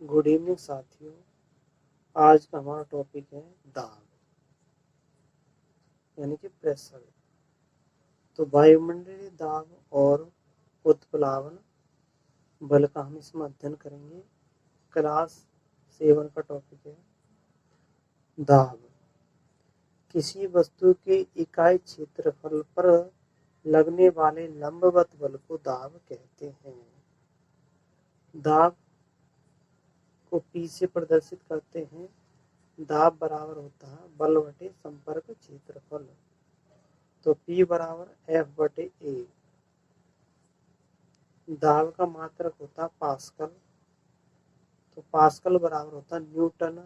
Good evening साथियों। आज का हमारा टॉपिक है दाब यानी कि प्रेशर। तो वायुमंडलीय दाब और उत्प्लावन बल का हम इसमें अध्ययन करेंगे। क्लास 7 का टॉपिक है दाब। किसी वस्तु के इकाई क्षेत्रफल पर लगने वाले लंबवत बल को दाब कहते हैं। दाब को P से प्रदर्शित करते हैं। दाब बराबर होता है बल बटे संपर्क क्षेत्रफल। तो P बराबर F बटे A। दाब का मात्रक होता है पास्कल। तो पास्कल बराबर होता है न्यूटन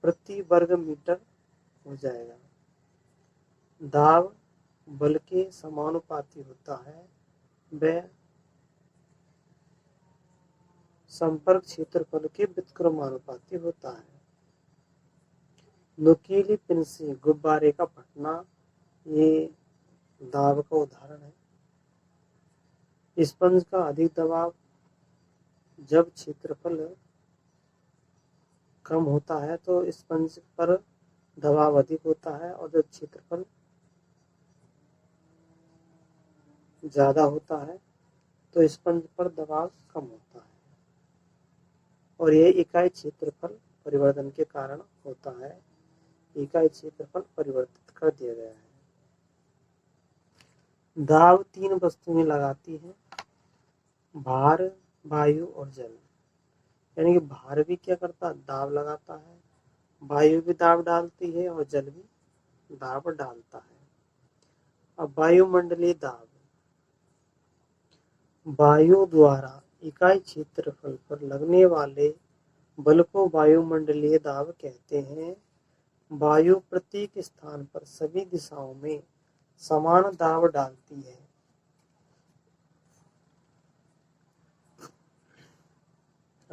प्रति वर्ग मीटर हो जाएगा। दाब बल के समानुपाती होता है, वह संपर्क क्षेत्रफल के व्युत्क्रमानुपाती होता है। नुकीली पिन से गुब्बारे का फटना ये दाब का उदाहरण है। स्पंज का अधिक दबाव जब क्षेत्रफल कम होता है तो स्पंज पर दबाव अधिक होता है, और जब क्षेत्रफल ज्यादा होता है तो स्पंज पर दबाव कम होता है। और यह इकाई क्षेत्रफल परिवर्तन के कारण होता है। इकाई क्षेत्रफल परिवर्तित कर दिया गया है। दाब 3 वस्तुएं लगाती है, भार, वायु और जल। यानी कि भार भी क्या करता है, दाब लगाता है, वायु भी दाब डालती है और जल भी दाब डालता है। अब वायुमंडलीय दाब, वायु द्वारा इकाई क्षेत्रफल पर लगने वाले बल को वायुमंडलीय दाब कहते हैं। वायु प्रत्येक स्थान पर सभी दिशाओं में समान दाब डालती है।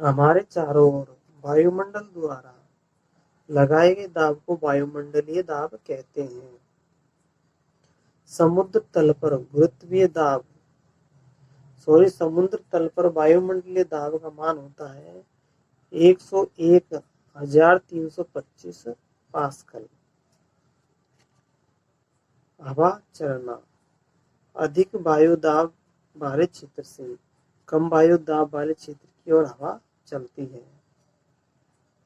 हमारे चारों ओर वायुमंडल द्वारा लगाए गए दाब को वायुमंडलीय दाब कहते हैं। समुद्र तल पर गुरुत्वीय दाब समुद्र तल पर वायुमंडलीय दाब का मान होता है 101,325 पास्कल। हवा चलना, अधिक वायु दाब वाले क्षेत्र से कम वायु दाब वाले क्षेत्र की ओर हवा चलती है।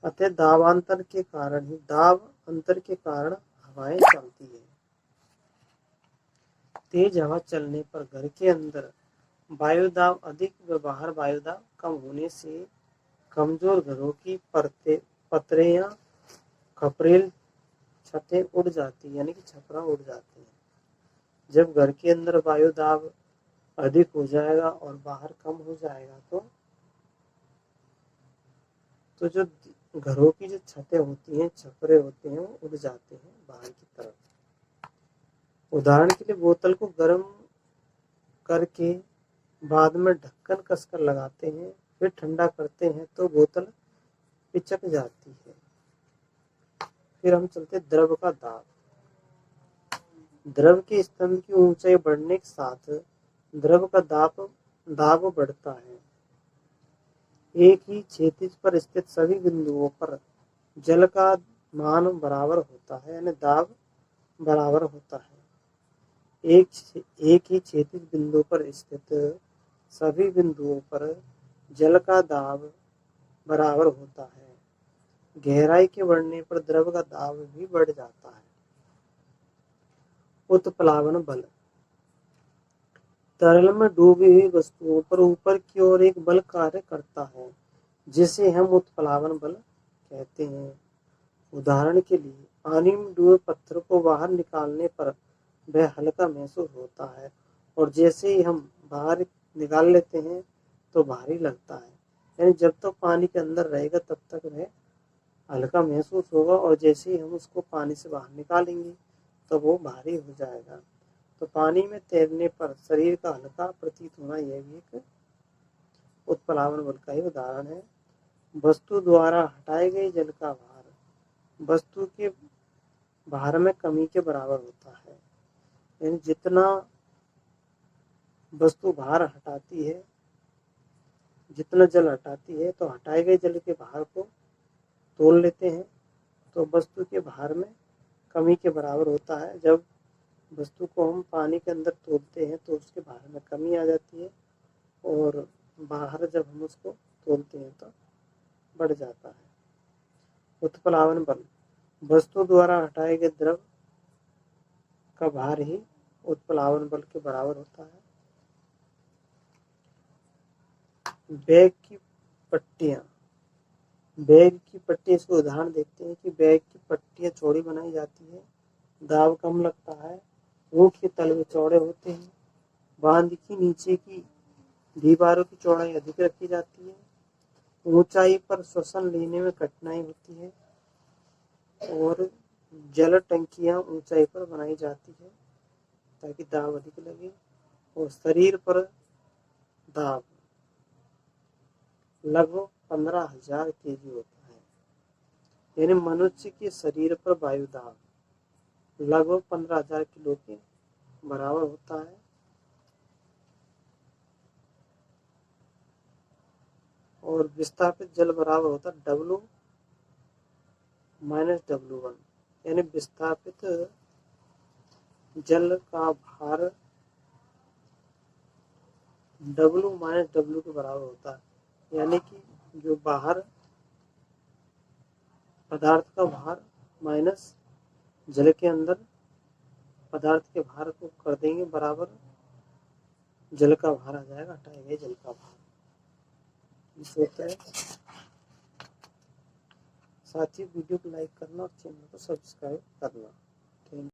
अतः दाब अंतर के कारण हवाएं चलती है। तेज हवा चलने पर घर के अंदर वायु दाब अधिक व बाहर वायु दाब कम होने से कमजोर घरों की पतरे या खपरेल छतें उड़ जाती है, यानी कि छपरा उड़ जाती है। जब घर के अंदर वायु दाब अधिक हो जाएगा और बाहर कम हो जाएगा तो जो घरों की जो छतें होती हैं, छपरे होते हैं, वो उड़ जाते हैं बाहर की तरफ। उदाहरण के लिए बोतल को गर्म करके बाद में ढक्कन कसकर लगाते हैं, फिर ठंडा करते हैं तो बोतल पिचक जाती है। फिर हम चलते द्रव का दाब। द्रव के स्तंभ की ऊंचाई बढ़ने के साथ द्रव का दाब बढ़ता है। एक ही क्षैतिज पर स्थित सभी बिंदुओं पर जल का मान बराबर होता है, यानी दाब बराबर होता है। एक ही क्षैतिज बिंदु पर स्थित सभी बिंदुओं पर जल का दाब बराबर होता है। गहराई के बढ़ने पर द्रव का दाब भी बढ़ जाता है। उत्प्लावन बल, तरल में डूबी हुई वस्तुओं पर ऊपर की ओर एक बल कार्य करता है, जिसे हम उत्प्लावन बल कहते हैं। उदाहरण के लिए पानी में डूबे पत्थर को बाहर निकालने पर वह हल्का महसूस होता है, और जैसे ही हम बाहर निकाल लेते हैं तो भारी लगता है। यानी जब तक पानी के अंदर रहेगा तब तक वह हल्का महसूस होगा, और जैसे ही हम उसको पानी से बाहर निकालेंगे तो वो भारी हो जाएगा। तो पानी में तैरने पर शरीर का हल्का प्रतीत होना यह भी एक उत्प्लावन बल का ही उदाहरण है। वस्तु द्वारा हटाए गए जल का भार वस्तु के भार में कमी के बराबर होता है। यानी जितना वस्तु भार हटाती है जितना जल हटाती है, तो हटाए गए जल के भार को तोल लेते हैं, तो वस्तु के भार में कमी के बराबर होता है। जब वस्तु को हम पानी के अंदर तोलते हैं तो उसके भार में कमी आ जाती है, और बाहर जब हम उसको तोलते हैं तो बढ़ जाता है। उत्प्लावन बल, वस्तु द्वारा हटाए गए द्रव का भार ही उत्प्लावन बल के बराबर होता है। बैग की पट्टियां, बैग की पट्टी, इसको उदाहरण देखते हैं कि बैग की पट्टियां चौड़ी बनाई जाती है, दाब कम लगता है, ऊँट के तलवे चौड़े होते हैं, बांध की नीचे की दीवारों की चौड़ाई अधिक रखी जाती है, ऊंचाई पर श्वसन लेने में कठिनाई होती है, और जल टंकियां ऊंचाई पर बनाई जाती है ताकि दाब अधिक लगे, और शरीर पर दाब लगभग 15,000 kg होता है। यानी मनुष्य के शरीर पर वायु दाब लगभग 15,000 किलो के बराबर होता है। और विस्थापित जल बराबर होता है W माइनस W1, यानी विस्थापित जल का भार W माइनस W के बराबर होता है। यानी कि जो बाहर पदार्थ का भार माइनस जल के अंदर पदार्थ के भार को कर देंगे बराबर, जल का भार आ जाएगा, हटाए गए जल का भार। इस होता है। साथ ही वीडियो को लाइक करना और चैनल को सब्सक्राइब करना। Thank you.